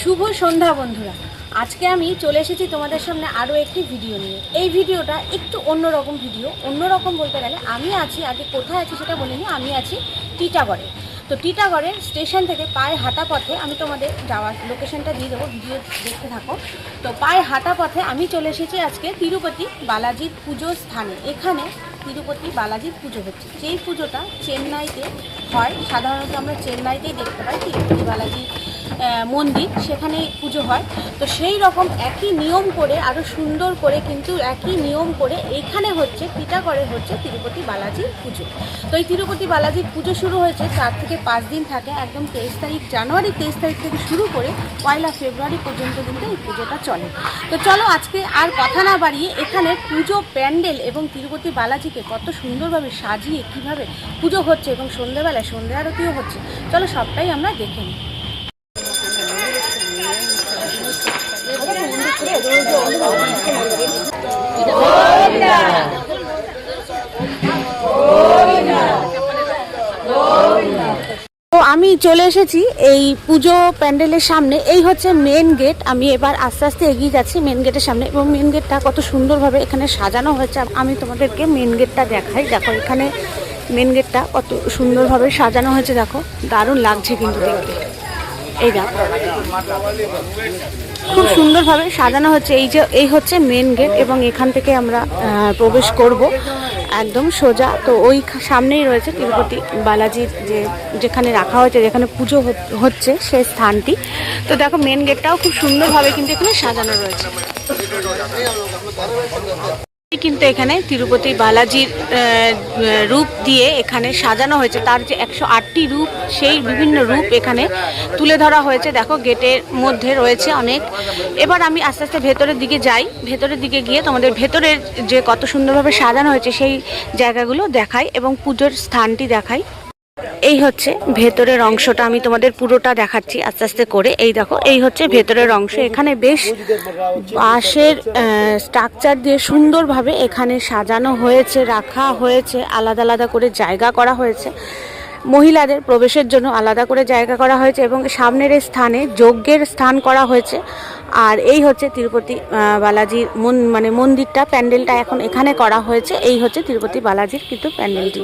শুভ সন্ধ্যা বন্ধুরা। আজকে আমি চলে এসেছি তোমাদের সামনে আরও একটি ভিডিও নিয়ে। এই ভিডিওটা একটু অন্যরকম ভিডিও। অন্যরকম বলতে গেলে আমি আছি, আগে কোথায় আছি সেটা বলিনি, আমি আছি টিটাগড়ে। তো টিটাগড়ের স্টেশন থেকে পায়ে হাঁটা পথে আমি তোমাদের যাওয়ার লোকেশনটা দিয়ে দেবো, ভিডিও দেখতে থাকো। তো পায়ে হাঁটা পথে আমি চলে এসেছি আজকে তিরুপতি বালাজির পুজোর স্থানে। এখানে তিরুপতি বালাজির পুজো হচ্ছে, যেই পুজোটা চেন্নাইতে হয়। সাধারণত আমরা চেন্নাইতেই দেখতে পাই তিরুপতি বালাজি মন্দির, সেখানে পুজো হয়। তো সেই রকম একই নিয়ম করে, আরও সুন্দর করে, কিন্তু একই নিয়ম করে এইখানে হচ্ছে টিটাগড়ে হচ্ছে তিরুপতি বালাজির পুজো। তো এই তিরুপতি বালাজির পুজো শুরু হয়েছে 4 থেকে 5 দিন থাকে, একদম 23 তারিখ, জানুয়ারি 23 তারিখ থেকে শুরু করে 1 ফেব্রুয়ারি পর্যন্ত কিন্তু এই পুজোটা চলে। তো চলো আজকে আর কথা না বাড়িয়ে এখানে পুজো প্যান্ডেল এবং তিরুপতি বালাজিকে কত সুন্দরভাবে সাজিয়ে কিভাবে পুজো হচ্ছে এবং সন্ধ্যেবেলায় সন্ধ্যা আরতিও হচ্ছে, চলো সবটাই আমরা দেখে নিই। তো আমি চলে এসেছি এই পুজো প্যান্ডেলের সামনে। এই হচ্ছে মেন গেট। আমি এবার আস্তে আস্তে এগিয়ে যাচ্ছি মেন গেটের সামনে, এবং মেন গেটটা কত সুন্দরভাবে এখানে সাজানো হয়েছে আমি তোমাদেরকে মেন গেটটা দেখাই। দেখো এখানে মেন গেটটা কত সুন্দরভাবে সাজানো হয়েছে, দেখো দারুণ লাগছে কিন্তু দেখতে। এই দেখো খুব সুন্দরভাবে সাজানো হচ্ছে। এই হচ্ছে মেন গেট, এবং এখান থেকে আমরা প্রবেশ করব একদম সোজা। তো ওই সামনেই রয়েছে তিরুপতি বালাজির যেখানে রাখা হয়েছে, যেখানে পুজো হচ্ছে সেই স্থানটি। তো দেখো মেন গেটটাও খুব সুন্দরভাবে কিন্তু এখানে সাজানো রয়েছে। কিন্তু এখানে তিরুপতি বালাজির রূপ দিয়ে এখানে সাজানো হয়েছে, তার যে 108টি রূপ, সেই বিভিন্ন রূপ এখানে তুলে ধরা হয়েছে। দেখো গেটের মধ্যে রয়েছে অনেক। এবার আমি আস্তে আস্তে ভেতরের দিকে যাই, ভেতরের দিকে গিয়ে তোমাদের ভেতরের যে কত সুন্দরভাবে সাজানো হয়েছে সেই জায়গাগুলো দেখাই এবং পুজোর স্থানটি দেখাই। এই হচ্ছে ভেতরের অংশটা, আমি তোমাদের পুরোটা দেখাচ্ছি আস্তে আস্তে করে। এই দেখো এই হচ্ছে ভেতরের অংশ। এখানে বেশ বাঁশের স্ট্রাকচার দিয়ে সুন্দরভাবে এখানে সাজানো হয়েছে, রাখা হয়েছে, আলাদা আলাদা করে জায়গা করা হয়েছে। মহিলাদের প্রবেশের জন্য আলাদা করে জায়গা করা হয়েছে, এবং সামনের এই স্থানে যজ্ঞের স্থান করা হয়েছে। আর এই হচ্ছে তিরুপতি বালাজির মন্দিরটা, প্যান্ডেলটা এখন এখানে করা হয়েছে। এই হচ্ছে তিরুপতি বালাজির কিন্তু প্যান্ডেলটি,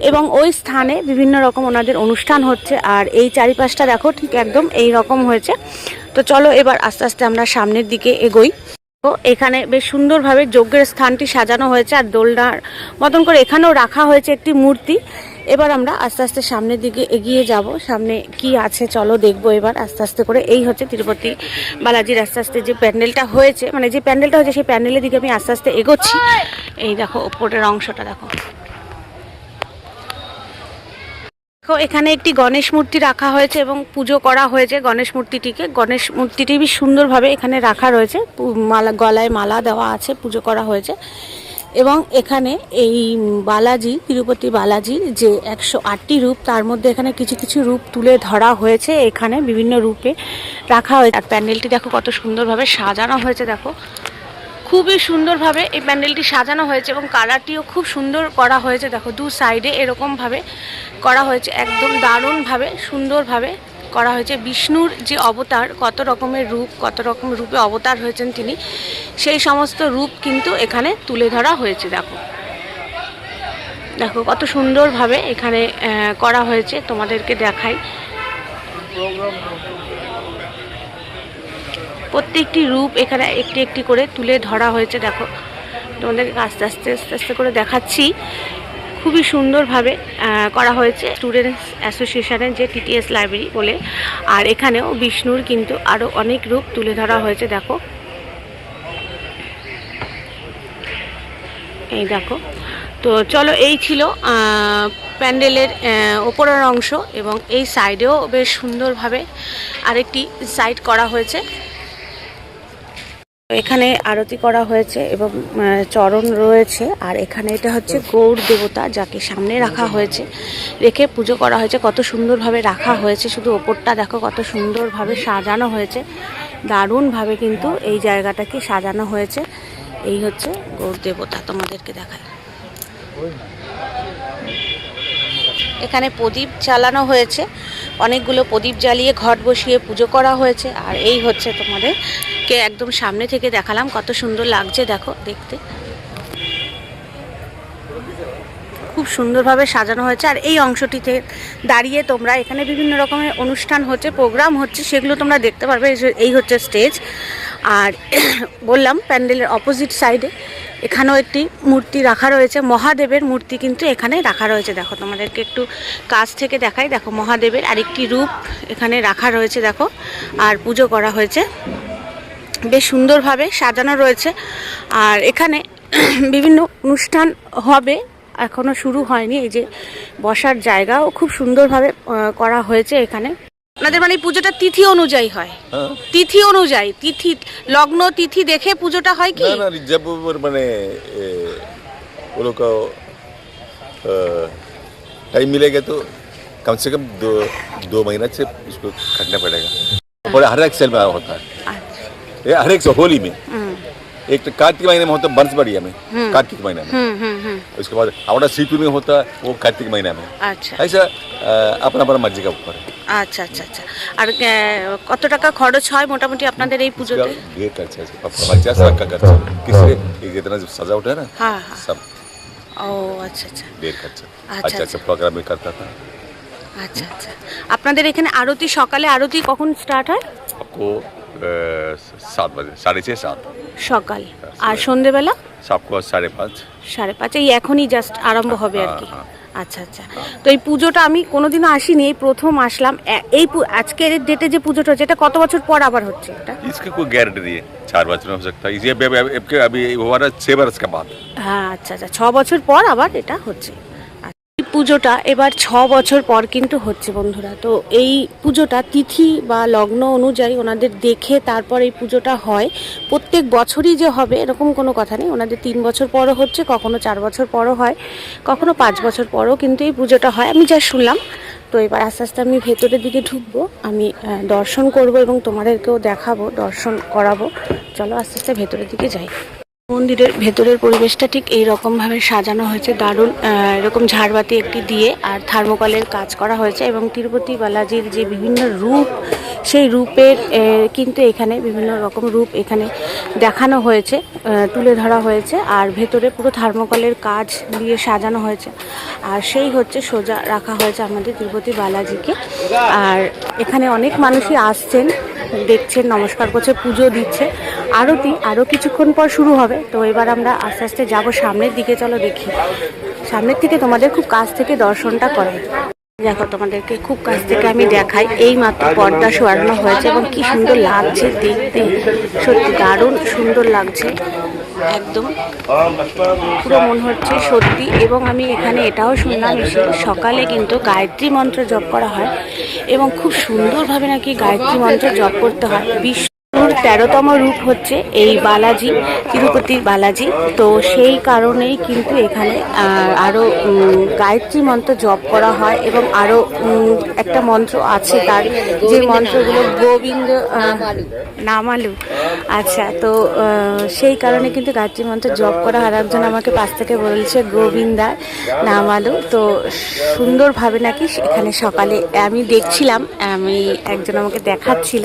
এবং ওই স্থানে বিভিন্ন রকম ওনাদের অনুষ্ঠান হচ্ছে। আর এই চারিপাশটা দেখো ঠিক একদম এই রকম হয়েছে। তো চলো এবার আস্তে আস্তে আমরা সামনের দিকে এগোই। তো এখানে বেশ সুন্দরভাবে যজ্ঞের স্থানটি সাজানো হয়েছে, আর দোলনার মতন করে এখানেও রাখা হয়েছে একটি মূর্তি। এবার আমরা আস্তে আস্তে সামনের দিকে এগিয়ে যাব, সামনে কি আছে চলো দেখবো এবার আস্তে আস্তে করে। এই হচ্ছে তিরুপতি বালাজির আস্তে আস্তে যে প্যান্ডেলটা হয়েছে, যে প্যান্ডেলটা হয়েছে সেই প্যান্ডেলের দিকে আমি আস্তে আস্তে এগোচ্ছি। এই দেখো ওপরের অংশটা দেখো। এখানে একটি গণেশ মূর্তি রাখা হয়েছে এবং পুজো করা হয়েছে গণেশ মূর্তিটি বেশ সুন্দরভাবে এখানে রাখা রয়েছে, গলায় মালা দেওয়া আছে, পুজো করা হয়েছে। এবং এখানে এই তিরুপতি বালাজির যে 108টি রূপ, তার মধ্যে এখানে কিছু কিছু রূপ তুলে ধরা হয়েছে, এখানে বিভিন্ন রূপে রাখা হয়েছে। আর প্যান্ডেলটি দেখো কত সুন্দরভাবে সাজানো হয়েছে, দেখো খুবই সুন্দরভাবে এই প্যান্ডেলটি সাজানো হয়েছে, এবং কালারটিও খুব সুন্দর করা হয়েছে। দেখো দু সাইডে এরকমভাবে করা হয়েছে, একদম দারুণভাবে সুন্দরভাবে করা হয়েছে। বিষ্ণুর যে অবতার, কত রকমের রূপ, কত রকম রূপে অবতার হয়েছেন তিনি, সেই সমস্ত রূপ কিন্তু এখানে তুলে ধরা হয়েছে। দেখো দেখো কত সুন্দরভাবে এখানে করা হয়েছে, তোমাদেরকে দেখাই। প্রত্যেকটি রূপ এখানে একটি একটি করে তুলে ধরা হয়েছে। দেখো তোমাদেরকে আস্তে আস্তে আস্তে আস্তে করে দেখাচ্ছি। খুবই সুন্দরভাবে করা হয়েছে স্টুডেন্টস অ্যাসোসিয়েশনের যে টিটিএস লাইব্রেরি বলে। আর এখানেও বিষ্ণুর কিন্তু আরও অনেক রূপ তুলে ধরা হয়েছে। দেখো এই দেখো। তো চলো এই ছিল প্যান্ডেলের ওপরের অংশ, এবং এই সাইডেও বেশ সুন্দরভাবে আরেকটি সাইড করা হয়েছে। এখানে আরতি করা হয়েছে এবং চরণ রয়েছে। আর এখানে এটা হচ্ছে গৌড় দেবতা, যাকে সামনে রাখা হয়েছে, রেখে পুজো করা হয়েছে। কত সুন্দরভাবে রাখা হয়েছে, শুধু ওপরটা দেখো কত সুন্দরভাবে সাজানো হয়েছে, দারুণভাবে কিন্তু এই জায়গাটাকে সাজানো হয়েছে। এই হচ্ছে গৌড় দেবতা, তোমাদেরকে দেখায়। এখানে প্রদীপ চালানো হয়েছে, অনেকগুলো প্রদীপ জ্বালিয়ে ঘট বসিয়ে পুজো করা হয়েছে। আর এই হচ্ছে তোমাদেরকে একদম সামনে থেকে দেখালাম, কত সুন্দর লাগছে দেখো দেখতে, খুব সুন্দরভাবে সাজানো হয়েছে। আর এই অংশটিতে দাঁড়িয়ে তোমরা এখানে বিভিন্ন রকমের অনুষ্ঠান হচ্ছে, প্রোগ্রাম হচ্ছে, সেগুলো তোমরা দেখতে পারবে। এই হচ্ছে স্টেজ। আর বললাম প্যান্ডেলের অপোজিট সাইডে এখানেও একটি মূর্তি রাখা রয়েছে, মহাদেবের মূর্তি কিন্তু এখানে রাখা রয়েছে। দেখো তোমাদেরকে একটু কাছ থেকে দেখাই, দেখো মহাদেবের আরেকটি রূপ এখানে রাখা রয়েছে দেখো। আর পুজো করা হয়েছে, বেশ সুন্দরভাবে সাজানো রয়েছে। আর এখানে বিভিন্ন অনুষ্ঠান হবে, এখনো শুরু হয়নি। এই যে বসার জায়গাও খুব সুন্দরভাবে করা হয়েছে এখানে। আপনাদের মানে পুজোটা তিথি অনুযায়ী হয়? তিথি অনুযায়ী, তিথি লগ্ন তিথি দেখে পুজোটা হয় কি? না না, जब মানে वो लोग को टाइम मिलेगा तो कम से कम दो महीना से इसको करना पड़ेगा। और हर एक सेल में होता है, हर एक होली में। एक तो कार्तिक महीने में होता है बंसवाड़िया में, कार्तिक महीना में। उसके बाद हावड़ा सीपी में होता है वो कार्तिक महीना में। अच्छा, ऐसा अपना अपना मर्जी का ऊपर है। আচ্ছা আচ্ছা আচ্ছা। আর কত টাকা খরচ হয় মোটামুটি আপনাদের এই পুজোতে? ढेर खर्चा है, 50 लाख का खर्चा। किसके जितना सजावट है ना, हाँ हाँ, सब ও আচ্ছা আচ্ছা ढेर खर्चा। अच्छा, अच्छा अच्छा प्रोग्राम भी करता था। আচ্ছা আচ্ছা। আপনাদের এখানে আরতি, সকালে আরতি কখন স্টার্ট হয়? आपको 7 बजे, 6:30 7। সকাল। আর সন্ধেবেলা? सबको 5:30। 5:30, এই এখনই জাস্ট আরম্ভ হবে আর কি। হ্যাঁ। আচ্ছা আচ্ছা। তো এই পুজোটা আমি কোনোদিনও আসিনি, এই প্রথম আসলাম। এই আজকের ডেটে যে পুজোটা হচ্ছে, এটা কত বছর পর আবার হচ্ছে এটা? इसकी कोई गारंटी नहीं है, 4 बच्चों में हो सकता है। इसी अभी हुआ ना 6 बरस के बाद। হ্যাঁ আচ্ছা আচ্ছা, 6 বছর পর আবার এটা হচ্ছে। এই পুজোটা এবার 6 বছর পর কিন্তু হচ্ছে বন্ধুরা। তো এই পুজোটা তিথি বা লগ্ন অনুযায়ী ওনাদের দেখে তারপর এই পুজোটা হয়। প্রত্যেক বছরই যে হবে এরকম কোনো কথা নেই, ওনাদের 3 বছর পরও হচ্ছে, কখনো 4 বছর পরও হয়, কখনো 5 বছর পরও কিন্তু এই পুজোটা হয়, আমি যা শুনলাম। তো এবার আস্তে আস্তে আমি ভেতরের দিকে ঢুকবো, আমি দর্শন করব এবং তোমাদেরকেও দেখাবো, দর্শন করাবো। চলো আস্তে আস্তে ভেতরের দিকে যাই। মন্দিরের ভেতরের পরিবেশটা ঠিক এই রকমভাবে সাজানো হয়েছে, দারুণ। এরকম ঝাড়বাতি একটি দিয়ে আর থার্মোকলের কাজ করা হয়েছে এবং তিরুপতি বালাজির যে বিভিন্ন রূপ, সেই রূপের কিন্তু এখানে বিভিন্ন রকম রূপ এখানে দেখানো হয়েছে, তুলে ধরা হয়েছে। আর ভেতরে পুরো থার্মোকলের কাজ দিয়ে সাজানো হয়েছে। আর সেই হচ্ছে সোজা রাখা হয়েছে আমাদের তিরুপতি বালাজিকে। আর এখানে অনেক মানুষই আসছেন, দেখছেন, নমস্কার করছে, পুজো দিচ্ছে। আরতি আরও কিছুক্ষণ পর শুরু হবে। তো এবার আমরা আস্তে আস্তে যাবো সামনের দিকে, চলো দেখি। সামনের থেকে তোমাদের খুব কাছ থেকে দর্শনটা করাই। দেখো তোমাদেরকে খুব কাছ থেকে আমি দেখাই, এই মাত্র পর্দা সরানো হয়েছে এবং কি সুন্দর লাগছে দেখতে, সত্যি দারুণ সুন্দর লাগছে একদম, পুরো মনে হচ্ছে সত্যি। এবং আমি এখানে এটাও শুনলাম এসে, সকালে কিন্তু গায়ত্রী মন্ত্র জপ করা হয় এবং খুব সুন্দরভাবে নাকি গায়ত্রী মন্ত্র জপ করতে হয়। বিষ্ণুর 13তম রূপ হচ্ছে এই বালাজি, তিরুপতির বালাজি। তো সেই কারণেই কিন্তু এখানে আরও গায়ত্রী মন্ত্র জপ করা হয় এবং আরও একটা মন্ত্র আছে, তার যে মন্ত্রগুলো গোবিন্দ নামালু। আচ্ছা, তো সেই কারণে কিন্তু গায়ত্রী মন্ত্র জপ করা হয়। আর একজন আমাকে পাশ থেকে বলছে গোবিন্দা নামালু। তো সুন্দরভাবে নাকি এখানে সকালে আমি দেখছিলাম, আমি একজন আমাকে দেখাচ্ছিল,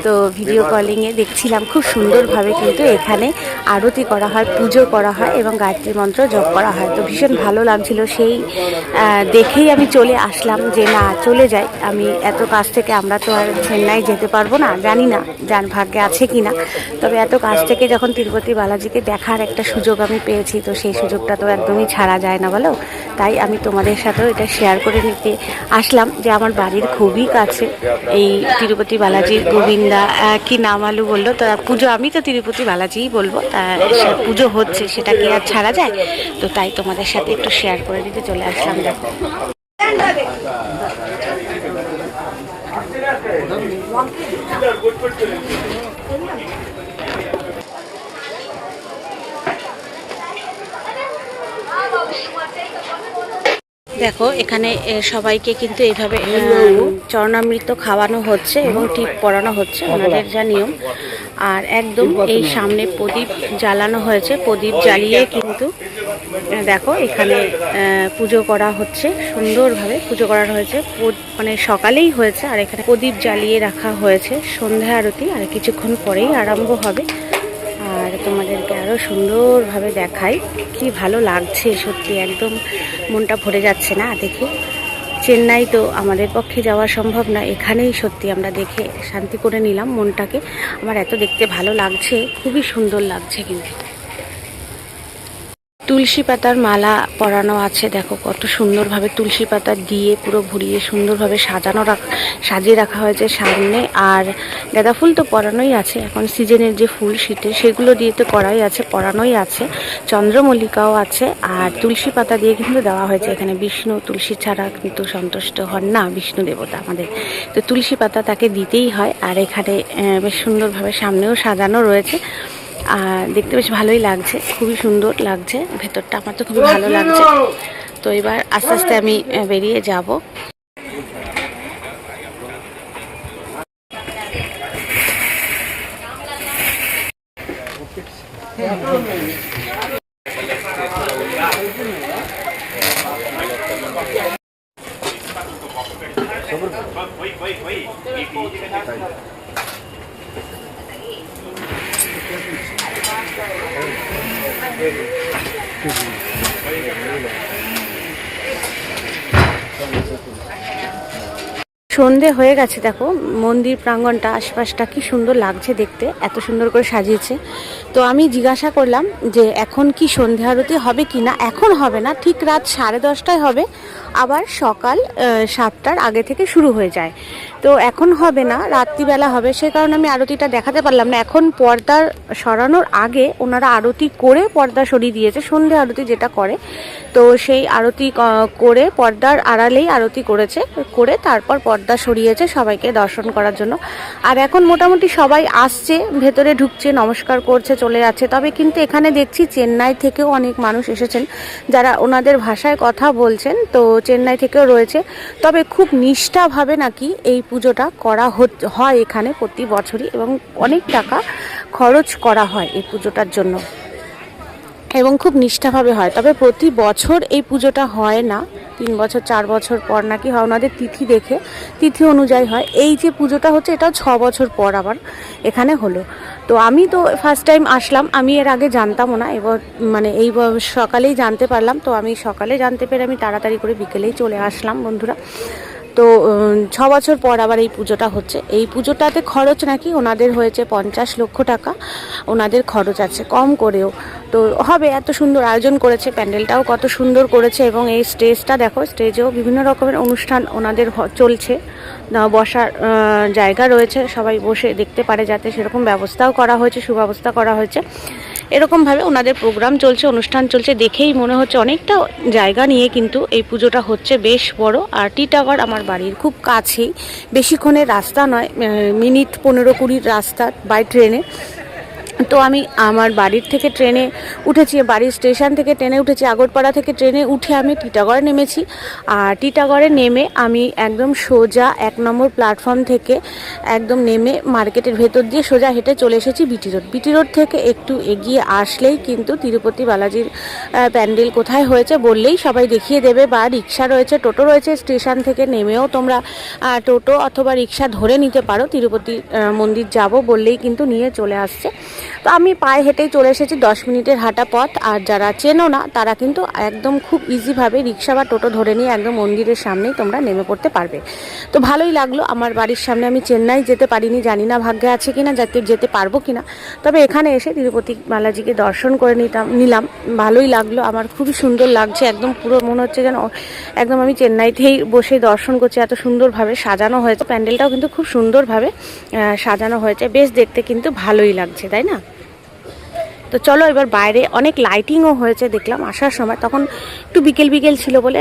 তো ভিডিও কলিংয়ে দেখছিলাম, খুব সুন্দরভাবে কিন্তু এখানে আরতি করা হয়, পুজো করা হয় এবং গায়ত্রী মন্ত্র জপ করা হয়। তো ভীষণ ভালো লাগছিল, সেই দেখেই আমি চলে আসলাম যে না চলে যাই। আমি এত কাছ থেকে, আমরা তো আর চেন্নাই যেতে পারবো না, জানি না যার ভাগ্যে আছে কিনা, তবে এত কাছ থেকে যখন তিরুপতি বালাজিকে দেখার একটা সুযোগ আমি পেয়েছি, তো সেই সুযোগটা তো একদমই ছাড়া যায় না বলো। তাই আমি তোমাদের সাথেও এটা শেয়ার করে নিতে আসলাম যে আমার বাড়ির খুবই কাছে এই তিরুপতি বালাজির গোবিন্দা কি নামালু বললো, তো পুজো আমি তো তিরুপতি বালাজিই বলবো, পুজো হচ্ছে, সেটা কি আর ছাড়া যায়? তো তাই তোমাদের সাথে একটু শেয়ার করে দিতে চলে আসলাম। দেখো দেখো এখানে সবাইকে কিন্তু এইভাবে চরণামৃত খাওয়ানো হচ্ছে এবং টিপ পরানো হচ্ছে, ওনাদের যা নিয়ম। আর একদম এই সামনে প্রদীপ জ্বালানো হয়েছে, প্রদীপ জ্বালিয়ে কিন্তু দেখো এখানে পুজো করা হচ্ছে, সুন্দরভাবে পুজো করা হয়েছে, মানে সকালেই হয়েছে। আর এখানে প্রদীপ জ্বালিয়ে রাখা হয়েছে, সন্ধ্যা আরতি আর কিছুক্ষণ পরেই আরম্ভ হবে। আর তোমাদেরকে আরও সুন্দরভাবে দেখাই, কি ভালো লাগছে সত্যি, একদম মনটা ভরে যাচ্ছে না দেখে। চেন্নাই তো আমাদের পক্ষে যাওয়া সম্ভব না, এখানেই সত্যি আমরা দেখে শান্তি করে নিলাম মনটাকে। আমার এত দেখতে ভালো লাগছে, খুবই সুন্দর লাগছে। কিন্তু তুলসী পাতার মালা পরানো আছে, দেখো কত সুন্দরভাবে তুলসী পাতা দিয়ে পুরো ঘুরিয়ে সুন্দরভাবে সাজিয়ে রাখা হয়েছে সামনে। আর গাঁদা ফুল তো পরানোই আছে, এখন সিজনের যে ফুল শীতে সেগুলো দিয়ে তো করাই আছে, পরানোই আছে। চন্দ্রমল্লিকাও আছে, আর তুলসী পাতা দিয়ে কিন্তু দেওয়া হয়েছে এখানে। বিষ্ণু তুলসী ছাড়া কিন্তু সন্তুষ্ট হন না বিষ্ণু দেবতা আমাদের, তো তুলসী পাতা তাকে দিতেই হয়। আর এখানে বেশ সুন্দরভাবে সামনেও সাজানো রয়েছে, আর দেখতে বেশ ভালোই লাগছে, খুবই সুন্দর লাগছে ভেতরটা, আমার তো খুবই ভালো লাগছে। তো এবার আস্তে আস্তে আমি বেরিয়ে যাব। সন্ধে হয়ে গেছে, দেখো মন্দির প্রাঙ্গণটা আশপাশটা কি সুন্দর লাগছে দেখতে, এত সুন্দর করে সাজিয়েছে। তো আমি জিজ্ঞাসা করলাম যে এখন কি সন্ধে আরতি হবে কি না। এখন হবে না, ঠিক রাত 10:30টায় হবে, আবার সকাল 7টার আগে থেকে শুরু হয়ে যায়। তো এখন হবে না, রাত্রিবেলা হবে, সে কারণে আমি আরতিটা দেখাতে পারলাম না। এখন পর্দার সরানোর আগে ওনারা আরতি করে পর্দা সরিয়ে দিয়েছে, সন্ধে আরতি যেটা করে, তো সেই আরতি করে পর্দার আড়ালেই আরতি করেছে, করে তারপর পর্দা সরিয়েছে সবাইকে দর্শন করার জন্য। আর এখন মোটামুটি সবাই আসছে, ভেতরে ঢুকছে, নমস্কার করছে, চলে যাচ্ছে। তবে কিন্তু এখানে দেখছি চেন্নাই থেকেও অনেক মানুষ এসেছেন যারা ওনাদের ভাষায় কথা বলছেন, তো চেন্নাই থেকেও রয়েছে। তবে খুব নিষ্ঠাভাবে নাকি এই পুজোটা করা হয় এখানে প্রতি বছরই, এবং অনেক টাকা খরচ করা হয় এই পুজোটার জন্য, এবং খুব নিষ্ঠাভাবে হয়। তবে প্রতি বছর এই পুজোটা হয় না, 3 বছর 4 বছর পর নাকি হয়, ওনাদের তিথি দেখে, তিথি অনুযায়ী হয়। এই যে পুজোটা হচ্ছে এটাও 6 বছর পর আবার এখানে হলো। তো আমি তো ফার্স্ট টাইম আসলাম, আমি এর আগে জানতামও না, এবার মানে এই সকালেই জানতে পারলাম। তো আমি সকালে জানতে পেরে আমি তাড়াতাড়ি করে বিকেলেই চলে আসলাম বন্ধুরা। তো 6 বছর পর আবার এই পুজোটা হচ্ছে। এই পুজোটাতে খরচ নাকি ওনাদের হয়েছে 50 লক্ষ টাকা, ওনাদের খরচ আছে কম করেও। তো হবে, এত সুন্দর আয়োজন করেছে, প্যান্ডেলটাও কত সুন্দর করেছে, এবং এই স্টেজটা দেখো, স্টেজেও বিভিন্ন রকমের অনুষ্ঠান ওনাদের চলছে, বসার জায়গা রয়েছে, সবাই বসে দেখতে পারে যাতে, সেরকম ব্যবস্থাও করা হয়েছে, সুব্যবস্থা করা হয়েছে। এরকমভাবে ওনাদের প্রোগ্রাম চলছে, অনুষ্ঠান চলছে, দেখেই মনে হচ্ছে অনেকটা জায়গা নিয়ে কিন্তু এই পুজোটা হচ্ছে, বেশ বড়। আর টিটাগড় আমার বাড়ির খুব কাছেই, বেশিক্ষণের রাস্তা নয়, মিনিট 15-20 রাস্তা বাই ট্রেনে। তো আমি আমার বাড়ির থেকে ট্রেনে উঠেছি, বাড়ির স্টেশন থেকে ট্রেনে উঠেছি, আগরপাড়া থেকে ট্রেনে উঠে আমি টিটাগড়ে নেমেছি। আর টিটাগড়ে নেমে আমি একদম সোজা 1 নম্বর প্ল্যাটফর্ম থেকে একদম নেমে মার্কেটের ভেতর দিয়ে সোজা হেঁটে চলে এসেছি বিটি রোড। বিটি রোড থেকে একটু এগিয়ে আসলেই কিন্তু তিরুপতি বালাজির প্যান্ডেল কোথায় হয়েছে বললেই সবাই দেখিয়ে দেবে, বা রিক্সা রয়েছে, টোটো রয়েছে, স্টেশন থেকে নেমেও তোমরা টোটো অথবা রিক্সা ধরে নিতে পারো। তিরুপতি মন্দির যাব বললেই কিন্তু নিয়ে চলে আসছে। তো আমি পায়ে হেঁটেই চলে এসেছি, 10 মিনিটের হাঁটা পথ। আর যারা চেনো না তারা কিন্তু একদম খুব ইজিভাবে রিক্সা বা টোটো ধরে নিয়ে একদম মন্দিরের সামনেই তোমরা নেমে পড়তে পারবে। তো ভালোই লাগলো, আমার বাড়ির সামনে, আমি চেন্নাই যেতে পারিনি, জানি না ভাগ্যে আছে কিনা, যেতে পারবো কিনা। তবে এখানে এসে তিরুপতি বালাজিকে দর্শন করে নিলাম, ভালোই লাগলো, আমার খুবই সুন্দর লাগছে, একদম পুরো মনে হচ্ছে যেন একদম আমি চেন্নাইতেই বসে দর্শন করছি, এত সুন্দরভাবে সাজানো হয়েছে। প্যান্ডেলটাও কিন্তু খুব সুন্দরভাবে সাজানো হয়েছে, বেশ দেখতে কিন্তু ভালোই লাগছে, তাই না? তো চলো এবার বাইরে অনেক লাইটিংও হয়েছে দেখলাম আসার সময়, তখন একটু বিকেল ছিল বলে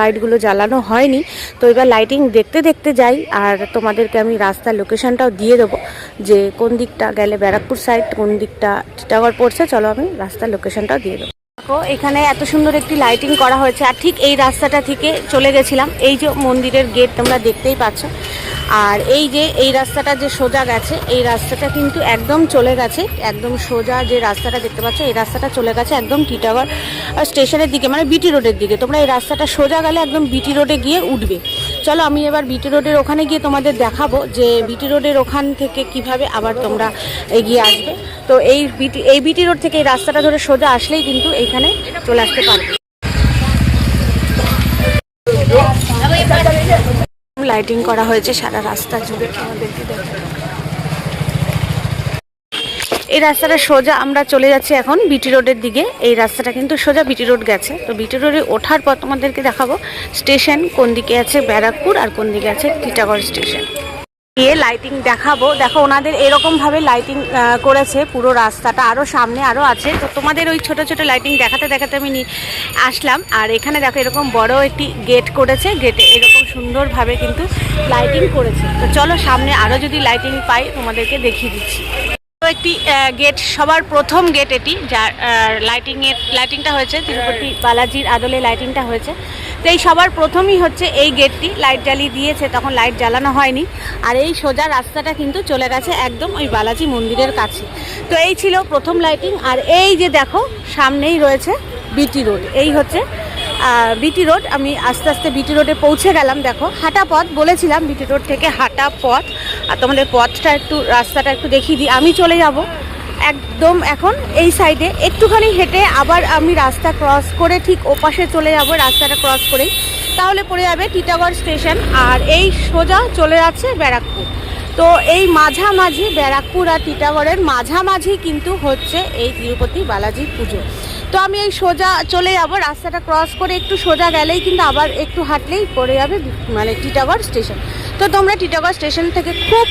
লাইটগুলো জ্বালানো হয়নি। তো এবার লাইটিং দেখতে দেখতে যাই, আর তোমাদেরকে আমি রাস্তার লোকেশনটাও দিয়ে দেবো যে কোন দিকটা গেলে ব্যারাকপুর সাইড, কোন দিকটা টিটাগড় পড়ছে। চলো আমি রাস্তার লোকেশনটাও দিয়ে দেবো। দেখো এখানে এত সুন্দর একটি লাইটিং করা হয়েছে, আর ঠিক এই রাস্তাটা থেকে চলে গেছিলাম, এই যে মন্দিরের গেট তোমরা দেখতেই পাচ্ছ, আর এই যে এই রাস্তাটা যে সোজা গেছে, এই রাস্তাটা কিন্তু একদম চলে গেছে, একদম সোজা যে রাস্তাটা দেখতে পাচ্ছ এই রাস্তাটা চলে গেছে একদম টিটাগড় স্টেশনের দিকে, মানে বিটি রোডের দিকে। তোমরা এই রাস্তাটা সোজা গেলে একদম বিটি রোডে গিয়ে উঠবে। চলো আমি এবার বিটি রোডের ওখানে গিয়ে তোমাদের দেখাবো যে বিটি রোডের ওখান থেকে কিভাবে আবার তোমরা এগিয়ে আসবে। তো এই বিটি রোড থেকে এই রাস্তাটা ধরে সোজা আসলেই কিন্তু এইখানে চলে আসতে পারবে। লাইটিং করা হয়েছে সারা রাস্তা জুড়ে, আমাদেরকে দেখো। এই রাস্তাটা সোজা আমরা চলে যাচ্ছি এখন বিটি রোডের দিকে। এই রাস্তাটা কিন্তু সোজা বিটি রোড গেছে। তো বিটি রোডে ওঠার পর তোমাদেরকে দেখাবো স্টেশন কোন দিকে আছে ব্যারাকপুর আর কোন দিকে আছে টিটাগড় স্টেশন। গিয়ে লাইটিং দেখাবো। দেখো ওনাদের এরকম ভাবে লাইটিং করেছে পুরো রাস্তাটা, আরো সামনে আরো আছে। তো তোমাদের ওই ছোট ছোট লাইটিং দেখাতে দেখাতে আমি আসলাম। আর এখানে দেখো এরকম বড় একটি গেট করেছে, গেটে এরকম সুন্দরভাবে কিন্তু লাইটিং করেছে। তো চলো সামনে আরো যদি লাইটিং পাই তোমাদেরকে দেখিয়ে দিচ্ছি। একটি গেট, সবার প্রথম গেট এটি, যার লাইটিংটা হয়েছে তিরুপতি বালাজির আদলে লাইটিংটা হয়েছে। তো এই সবার প্রথমই হচ্ছে এই গেটটি লাইট জ্বালিয়ে দিয়েছে, তখন লাইট জ্বালানো হয়নি। আর এই সোজা রাস্তাটা কিন্তু চলে গেছে একদম ওই বালাজি মন্দিরের কাছে। তো এই ছিল প্রথম লাইটিং। আর এই যে দেখো সামনেই রয়েছে বিটি রোড, এই হচ্ছে বিটি রোড। আমি আস্তে আস্তে বিটি রোডে পৌঁছে গেলাম। দেখো হাঁটা পথ বলেছিলাম, বিটি রোড থেকে হাঁটা পথ। আর তোমাদের পথটা একটু, রাস্তাটা একটু দেখিয়ে দিই। আমি চলে যাব একদম এখন এই সাইডে, একটুখানি হেঁটে আবার আমি রাস্তা ক্রস করে ঠিক ওপাশে চলে যাব, রাস্তাটা ক্রস করেই তাহলে পড়ে যাবে টিটাগড় স্টেশন। আর এই সোজা চলে যাচ্ছে ব্যারাকপুর। তো এই মাঝামাঝি ব্যারাকপুর আর টিটাগড়ের মাঝামাঝি কিন্তু হচ্ছে এই তিরুপতি বালাজি পুজো। তো আমি এই সোজা চলে যাব, রাস্তাটা ক্রস করে একটু সোজা গেলেই কিন্তু আবার একটু হাঁটলেই পড়ে যাবে মানে টিটাগড় স্টেশন। তো তোমরা টিটাগড় স্টেশন থেকে খুব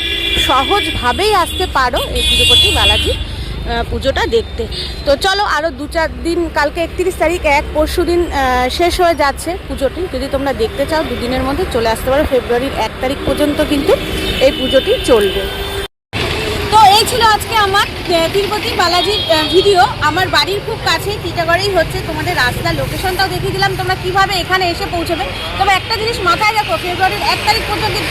সহজভাবেই আসতে পারো এই তিরুপতি বালাজি পুজোটা দেখতে। তো চলো আরও 2-4 দিন, কালকে 31 তারিখ, পরশু দিন শেষ হয়ে যাচ্ছে পুজোটি। যদি তোমরা দেখতে চাও 2 দিনের মধ্যে চলে আসতে পারো, ফেব্রুয়ারির 1 তারিখ পর্যন্ত কিন্তু এই পুজোটি চলবে। তো এই ছিল আজকে আমার তিরুপতি বালাজির ভিডিও। আমার বাড়ির খুব কাছে টিটাগড়েই হচ্ছে, তোমাদের রাস্তার লোকেশনটাও দেখিয়ে দিলাম তোমরা কিভাবে এখানে এসে পৌঁছবে। তবে একটা জিনিস মাথায় রাখো, ফেব্রুয়ারির 1 তারিখ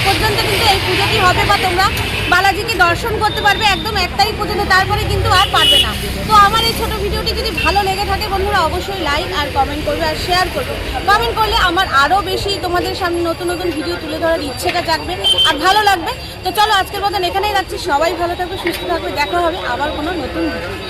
পর্যন্ত কিন্তু এই পুজোটি হবে, বা তোমরা বালাজিকে দর্শন করতে পারবে একদম 1 তারিখ পর্যন্ত, তারপরে কিন্তু আর পারবে না। তো আমার এই ছোট ভিডিওটি যদি ভালো লেগে থাকে বন্ধুরা অবশ্যই লাইক আর কমেন্ট করবে আর শেয়ার করবে। কমেন্ট করলে আমার আরও বেশি তোমাদের সামনে নতুন নতুন ভিডিও তুলে ধরার ইচ্ছেটা জাগবে আর ভালো লাগবে। তো চলো আজকের মতন এখানেই রাখছি। সবাই ভালো থাকবে, সুস্থ থাকবে, দেখা হবে আবার কোনো নতুন ভিডিও।